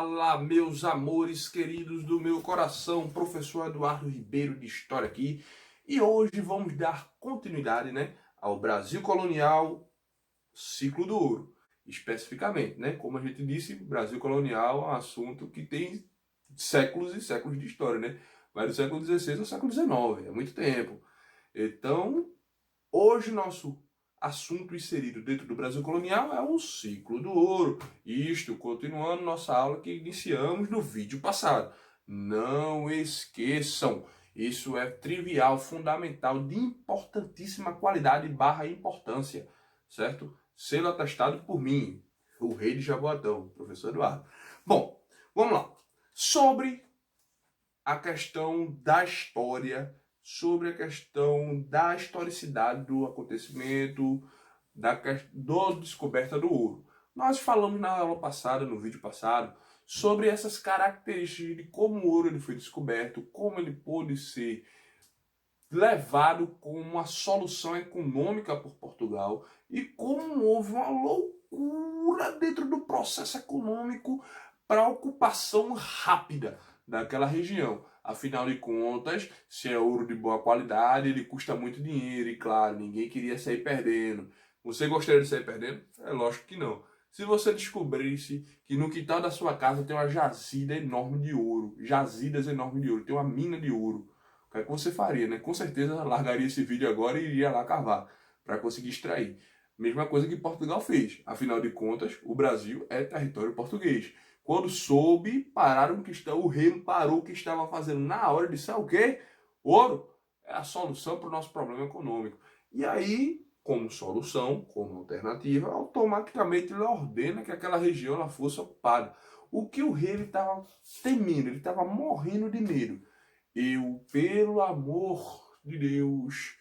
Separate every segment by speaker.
Speaker 1: Fala, meus amores queridos do meu coração, professor Eduardo Ribeiro de História aqui. E hoje vamos dar continuidade, ao Brasil colonial, ciclo do ouro. Especificamente, como a gente disse, Brasil colonial é um assunto que tem séculos e séculos de história, Vai do século XVI ao século XIX, é muito tempo. Então, hoje nosso assunto inserido dentro do Brasil colonial é o ciclo do ouro. Isto continuando nossa aula que iniciamos no vídeo passado. Não esqueçam, isso é trivial, fundamental, de importantíssima qualidade barra importância, certo? Sendo atestado por mim, o rei de Jaboatão, professor Eduardo. Bom, vamos lá. Sobre a questão da história, sobre a questão da historicidade do acontecimento, da descoberta do ouro. Nós falamos na aula passada, no vídeo passado, sobre essas características de como o ouro ele foi descoberto, como ele pôde ser levado como uma solução econômica por Portugal e como houve uma loucura dentro do processo econômico para a ocupação rápida daquela região. Afinal de contas, se é ouro de boa qualidade, ele custa muito dinheiro e, claro, ninguém queria sair perdendo. Você gostaria de sair perdendo? É lógico que não. Se você descobrisse que no quintal da sua casa tem uma jazida enorme de ouro, jazidas enormes de ouro, tem uma mina de ouro, o que é que você faria, Com certeza largaria esse vídeo agora e iria lá cavar para conseguir extrair. Mesma coisa que Portugal fez. Afinal de contas, o Brasil é território português. Quando soube, o rei parou o que estava fazendo na hora de ser o quê? Ouro é a solução para o nosso problema econômico. E aí, como solução, como alternativa, automaticamente ele ordena que aquela região ela fosse ocupada. O que o rei estava temendo, ele estava morrendo de medo. Pelo amor de Deus,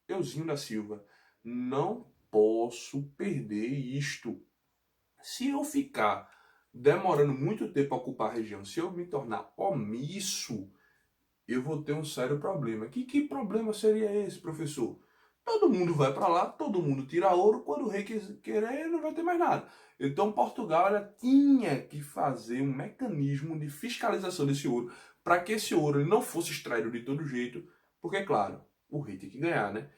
Speaker 1: Euzinho da Silva, não posso perder isto. Se eu ficar demorando muito tempo a ocupar a região, se eu me tornar omisso, eu vou ter um sério problema. Que problema seria esse, professor? Todo mundo vai para lá, todo mundo tira ouro, quando o rei querer, não vai ter mais nada. Então Portugal ela tinha que fazer um mecanismo de fiscalização desse ouro, para que esse ouro ele não fosse extraído de todo jeito, porque, claro, o rei tem que ganhar,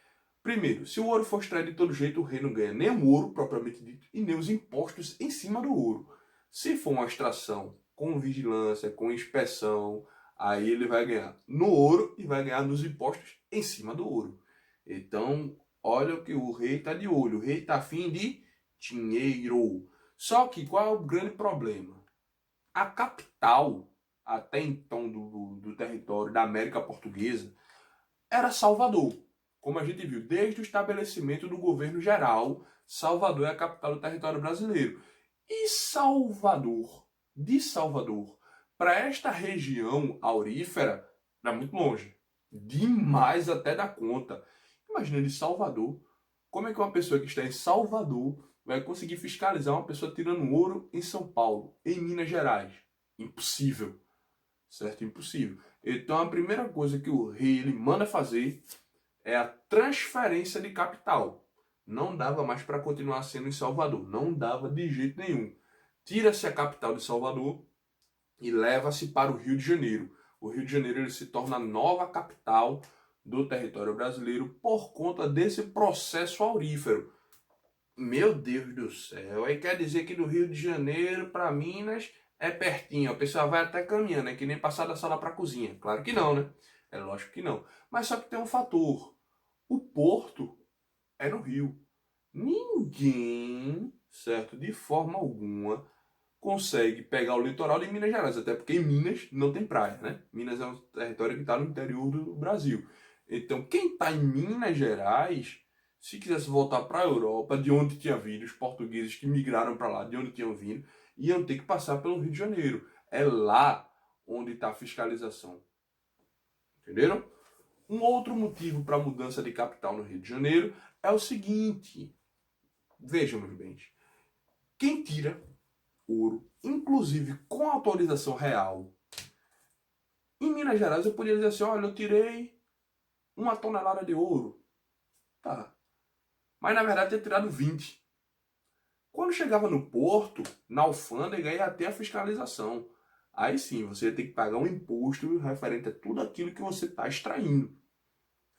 Speaker 1: Primeiro, se o ouro for extraído de todo jeito, o rei não ganha nem o ouro, propriamente dito, e nem os impostos em cima do ouro. Se for uma extração com vigilância, com inspeção, aí ele vai ganhar no ouro e vai ganhar nos impostos em cima do ouro. Então, olha o que o rei está de olho. O rei está afim de dinheiro. Só que qual é o grande problema? A capital, até então, do território da América Portuguesa, era Salvador. Como a gente viu, desde o estabelecimento do governo geral, Salvador é a capital do território brasileiro. E de Salvador, para esta região aurífera, era muito longe. Demais até da conta. Imagina de Salvador. Como é que uma pessoa que está em Salvador vai conseguir fiscalizar uma pessoa tirando ouro em São Paulo, em Minas Gerais? Impossível. Certo? Impossível. Então a primeira coisa que o rei ele manda fazer é a transferência de capital. Não dava mais para continuar sendo em Salvador. Não dava de jeito nenhum. Tira-se a capital de Salvador e leva-se para o Rio de Janeiro. O Rio de Janeiro ele se torna a nova capital do território brasileiro por conta desse processo aurífero. Meu Deus do céu, aí quer dizer que do Rio de Janeiro para Minas é pertinho, a pessoa vai até caminhando, é que nem passar da sala para a cozinha. Claro que não, É lógico que não. Mas só que tem um fator, o porto é no Rio. Ninguém, certo, de forma alguma, consegue pegar o litoral de Minas Gerais, até porque em Minas não tem praia, Minas é um território que está no interior do Brasil. Então, quem está em Minas Gerais, se quisesse voltar para a Europa, de onde tinha vindo, os portugueses que migraram para lá, de onde tinham vindo, iam ter que passar pelo Rio de Janeiro. É lá onde está a fiscalização. Entenderam? Um outro motivo para a mudança de capital no Rio de Janeiro é o seguinte. Vejam, meus bens. Quem tira ouro, inclusive com autorização real, em Minas Gerais eu poderia dizer assim, olha, eu tirei 1 tonelada de ouro. Tá. Mas na verdade eu tinha tirado 20. Quando chegava no porto, na alfândega, ia ter a fiscalização. Aí sim, você ia ter que pagar um imposto referente a tudo aquilo que você está extraindo.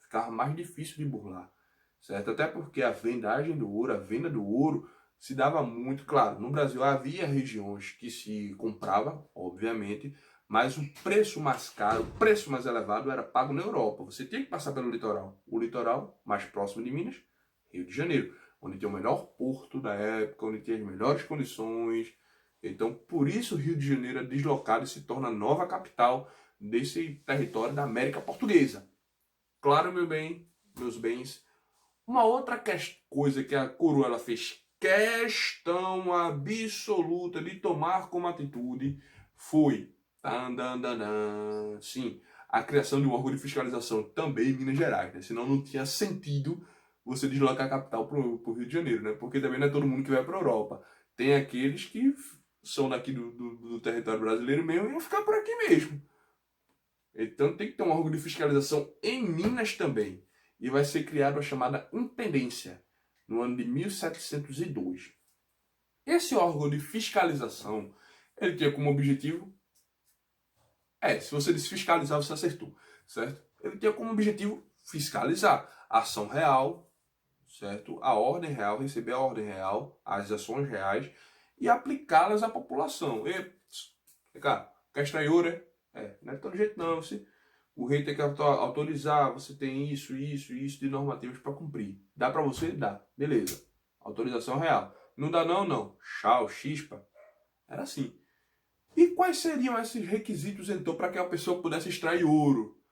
Speaker 1: Ficava mais difícil de burlar, certo? Até porque a vendagem do ouro, a venda do ouro, se dava muito, claro, no Brasil havia regiões que se comprava, obviamente, mas o preço mais caro, o preço mais elevado era pago na Europa. Você tinha que passar pelo litoral. O litoral mais próximo de Minas, Rio de Janeiro, onde tem o melhor porto da época, onde tem as melhores condições. Então, por isso o Rio de Janeiro é deslocado e se torna a nova capital desse território da América Portuguesa. Claro, meus bens, uma outra coisa que a coroa ela fez questão absoluta de tomar como atitude foi, sim, a criação de um órgão de fiscalização também em Minas Gerais, né? Senão não tinha sentido você deslocar a capital para o Rio de Janeiro, né? Porque também não é todo mundo que vai para a Europa. Tem aqueles que são daqui do território brasileiro mesmo e vão ficar por aqui mesmo. Então tem que ter um órgão de fiscalização em Minas também. E vai ser criada a chamada Intendência, no ano de 1702. Esse órgão de fiscalização, ele tinha como objetivo... se você desfiscalizar, você acertou, certo? Ele tinha como objetivo fiscalizar a ação real, certo? A ordem real, receber a ordem real, as ações reais, e aplicá-las à população. Cara, quer extrair ouro, não é de todo jeito não, você... O rei tem que autorizar, você tem isso de normativas para cumprir. Dá para você? Dá. Beleza. Autorização real. Não dá não? Não. Tchau, chispa. Era assim. E quais seriam esses requisitos, então, para que a pessoa pudesse extrair ouro?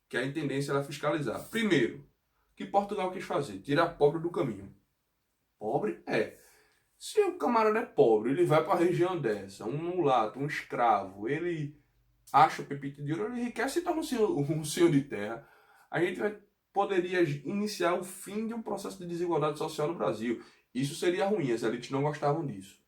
Speaker 1: Que a intendência era fiscalizar. Primeiro, o que Portugal quis fazer? Tirar pobre do caminho. Pobre? Se o camarada é pobre, ele vai para a região dessa, um mulato, um escravo, ele... acha o pepito de ouro, ele enriquece e torna um senhor de terra. A gente poderia iniciar o fim de um processo de desigualdade social no Brasil. Isso seria ruim, as elites não gostavam disso.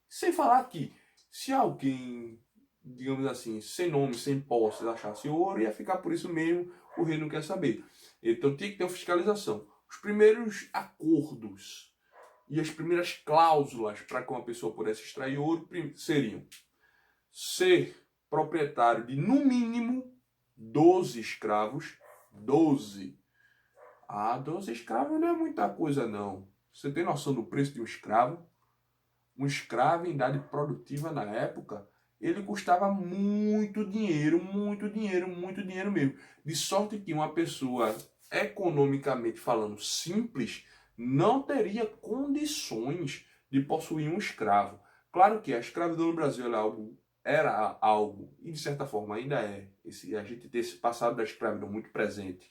Speaker 1: Sem falar que, se alguém, digamos assim, sem nome, sem posse, achasse ouro, ia ficar por isso mesmo, o rei não quer saber. Então tinha que ter uma fiscalização. Os primeiros acordos e as primeiras cláusulas para que uma pessoa pudesse extrair ouro seriam ser proprietário de, no mínimo, 12 escravos. 12. 12 escravos não é muita coisa, não. Você tem noção do preço de um escravo? Um escravo em idade produtiva na época, ele custava muito dinheiro mesmo. De sorte que uma pessoa, economicamente falando, simples, não teria condições de possuir um escravo. Claro que a escravidão no Brasil era algo, e de certa forma ainda é, a gente ter esse passado da escravidão muito presente,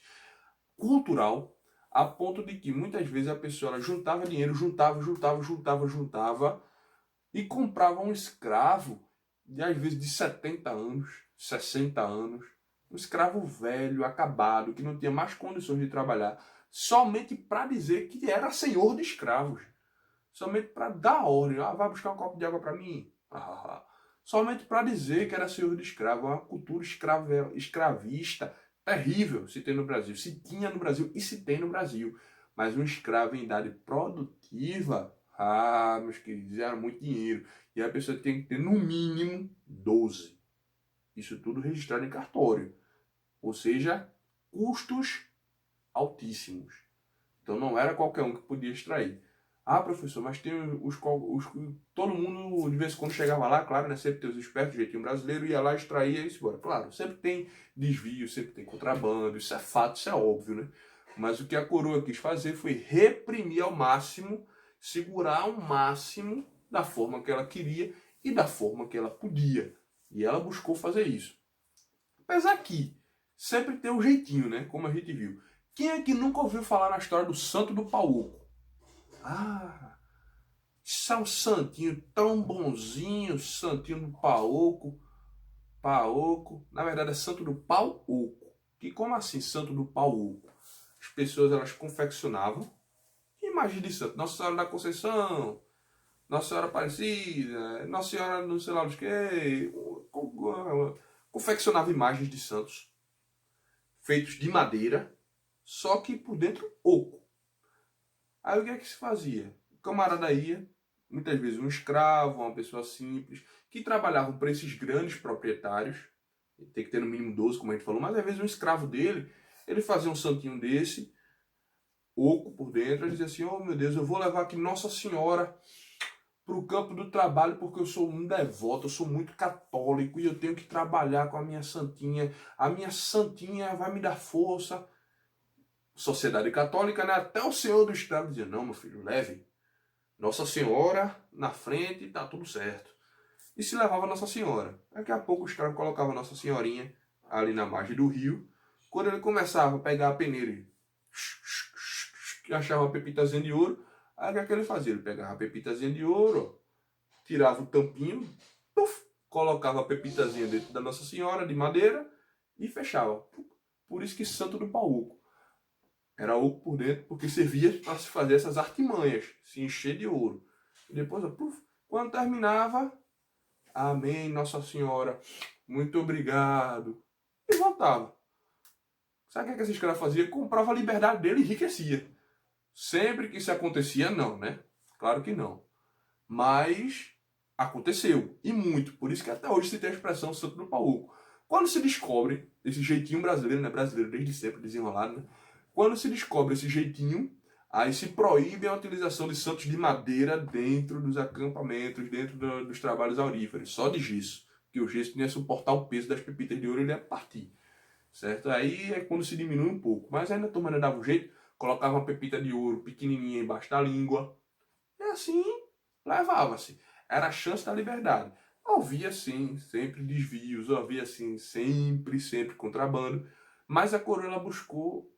Speaker 1: cultural, a ponto de que muitas vezes a pessoa juntava dinheiro, juntava, e comprava um escravo, às vezes de 70 anos, 60 anos, um escravo velho, acabado, que não tinha mais condições de trabalhar, somente para dizer que era senhor de escravos. Somente para dar ordem, vai buscar um copo de água para mim. Somente para dizer que era senhor de escravo. Uma cultura escravista terrível se tem no Brasil. Se tinha no Brasil e se tem no Brasil. Mas um escravo em idade produtiva, meus queridos, era muito dinheiro. E a pessoa tem que ter no mínimo 12. Isso tudo registrado em cartório. Ou seja, custos altíssimos. Então não era qualquer um que podia extrair. Professor, mas tem todo mundo, de vez em quando, chegava lá, claro, né? Sempre tem os espertos, jeitinho brasileiro, ia lá, extraía e ia embora. Claro, sempre tem desvio, sempre tem contrabando, isso é fato, isso é óbvio, né? Mas o que a coroa quis fazer foi reprimir ao máximo, segurar ao máximo da forma que ela queria e da forma que ela podia. E ela buscou fazer isso. Apesar que sempre tem um jeitinho, né? Como a gente viu. Quem é que nunca ouviu falar na história do Santo do Pauoco? Isso é um santinho tão bonzinho, santinho do Pauoco. Pauoco, na verdade é Santo do Pauoco. Que como assim Santo do Pauoco? As pessoas elas confeccionavam imagens de santo. Nossa Senhora da Conceição, Nossa Senhora Aparecida, Nossa Senhora não sei lá dos que. Confeccionava imagens de santos feitos de madeira, só que por dentro oco. Aí o que é que se fazia? O camarada ia, muitas vezes um escravo, uma pessoa simples, que trabalhavam para esses grandes proprietários, tem que ter no mínimo 12, como a gente falou, mas às vezes um escravo dele, ele fazia um santinho desse, oco por dentro, ele dizia assim, oh meu Deus, eu vou levar aqui Nossa Senhora para o campo do trabalho porque eu sou um devoto, eu sou muito católico e eu tenho que trabalhar com a minha santinha vai me dar força. Sociedade católica, né? Até o senhor do estado dizia, não meu filho, leve Nossa Senhora na frente e tá tudo certo. E se levava Nossa Senhora. Daqui a pouco os caras colocavam Nossa Senhorinha ali na margem do rio. Quando ele começava a pegar a peneira e achava uma pepitazinha de ouro, aí o que é que ele fazia? Ele pegava a pepitazinha de ouro, tirava o tampinho, puff, colocava a pepitazinha dentro da Nossa Senhora de madeira e fechava. Por isso que Santo do Pauco era oco por dentro, porque servia para se fazer essas artimanhas, se encher de ouro. E depois, puff, quando terminava, amém, Nossa Senhora, muito obrigado. E voltava. Sabe o que esses caras faziam? Comprava a liberdade dele e enriquecia. Sempre que isso acontecia, não, né? Claro que não. Mas aconteceu, e muito. Por isso que até hoje se tem a expressão Santo do Pauco. Quando se descobre esse jeitinho brasileiro, né? Brasileiro desde sempre, desenrolado, né? Quando se descobre esse jeitinho, aí se proíbe a utilização de santos de madeira dentro dos acampamentos, dentro dos trabalhos auríferos, só de gesso. Porque o gesso não ia suportar o peso das pepitas de ouro, ele ia partir. Certo? Aí é quando se diminui um pouco. Mas ainda a turma ainda dava um jeito, colocava uma pepita de ouro pequenininha embaixo da língua. E assim levava-se. Era a chance da liberdade. Havia sim, sempre desvios, havia sim, sempre contrabando. Mas a coroa buscou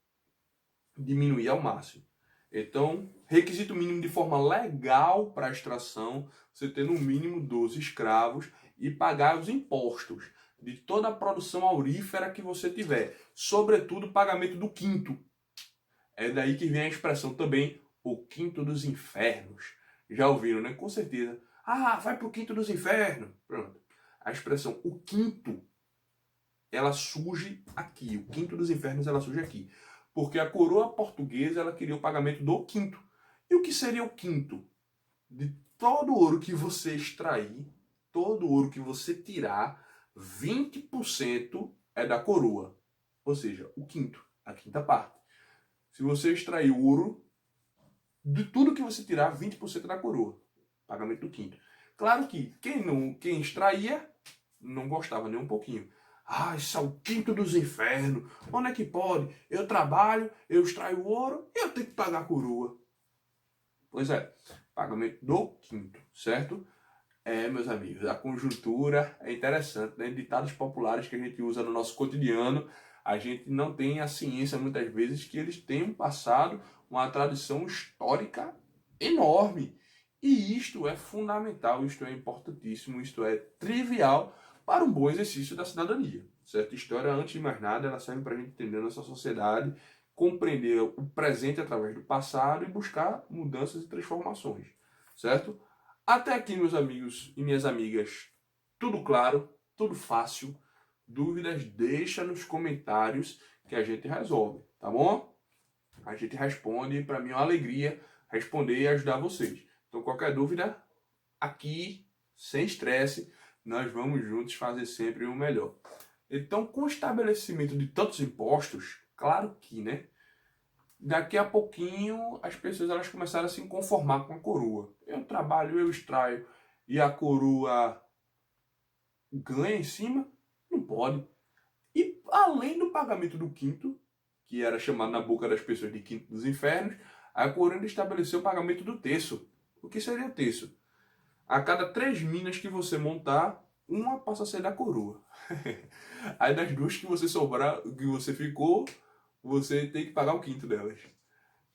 Speaker 1: diminuir ao máximo. Então, requisito mínimo de forma legal para a extração, você ter no mínimo 12 escravos e pagar os impostos de toda a produção aurífera que você tiver. Sobretudo o pagamento do quinto. É daí que vem a expressão também, o quinto dos infernos. Já ouviram, né? Com certeza. Ah, vai pro quinto dos infernos. Pronto. A expressão o quinto, ela surge aqui. O quinto dos infernos, ela surge aqui. Porque a coroa portuguesa, ela queria o pagamento do quinto. E o que seria o quinto? De todo o ouro que você extrair, todo o ouro que você tirar, 20% é da coroa. Ou seja, o quinto, a quinta parte. Se você extrair o ouro, de tudo que você tirar, 20% é da coroa. Pagamento do quinto. Claro que quem extraía não gostava nem um pouquinho. Ah, isso é o quinto dos infernos. Onde é que pode? Eu trabalho, eu extraio o ouro e eu tenho que pagar a coroa. Pois é, pagamento do quinto, certo? É, meus amigos, a conjuntura é interessante, né? Ditados populares que a gente usa no nosso cotidiano, a gente não tem a ciência muitas vezes que eles têm um passado, uma tradição histórica enorme. E isto é fundamental, isto é importantíssimo, isto é trivial para um bom exercício da cidadania. Certo? História, antes de mais nada, ela serve para a gente entender a nossa sociedade, compreender o presente através do passado e buscar mudanças e transformações. Certo? Até aqui, meus amigos e minhas amigas, tudo claro, tudo fácil. Dúvidas, deixa nos comentários que a gente resolve, tá bom? A gente responde, para mim é uma alegria responder e ajudar vocês. Então, qualquer dúvida, aqui, sem estresse, nós vamos juntos fazer sempre o melhor. Então, com o estabelecimento de tantos impostos, claro que, né? Daqui a pouquinho as pessoas elas começaram a se conformar com a coroa. Eu trabalho, eu extraio e a coroa ganha em cima? Não pode. E além do pagamento do quinto, que era chamado na boca das pessoas de quinto dos infernos, a coroa ainda estabeleceu o pagamento do terço. O que seria o terço? A cada 3 minas que você montar, uma passa a ser da coroa. Aí das duas que você sobrar, que você ficou, você tem que pagar o quinto delas.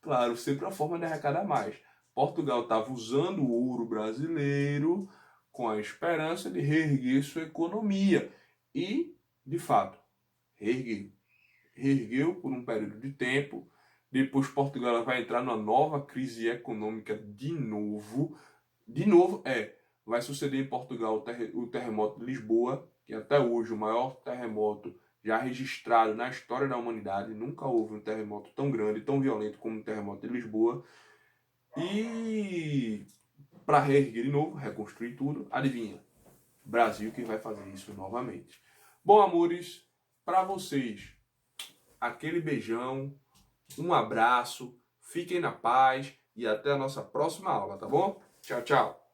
Speaker 1: Claro, sempre a forma de arrecadar mais. Portugal estava usando o ouro brasileiro com a esperança de reerguer sua economia. E, de fato, reergueu. Reergueu por um período de tempo. Depois Portugal vai entrar numa nova crise econômica de novo. Vai suceder em Portugal o terremoto de Lisboa, que até hoje o maior terremoto já registrado na história da humanidade. Nunca houve um terremoto tão grande, tão violento como o terremoto de Lisboa. E para reerguer de novo, reconstruir tudo. Adivinha? Brasil que vai fazer isso novamente. Bom, amores, para vocês, aquele beijão, um abraço, fiquem na paz e até a nossa próxima aula, tá bom? Tchau, tchau.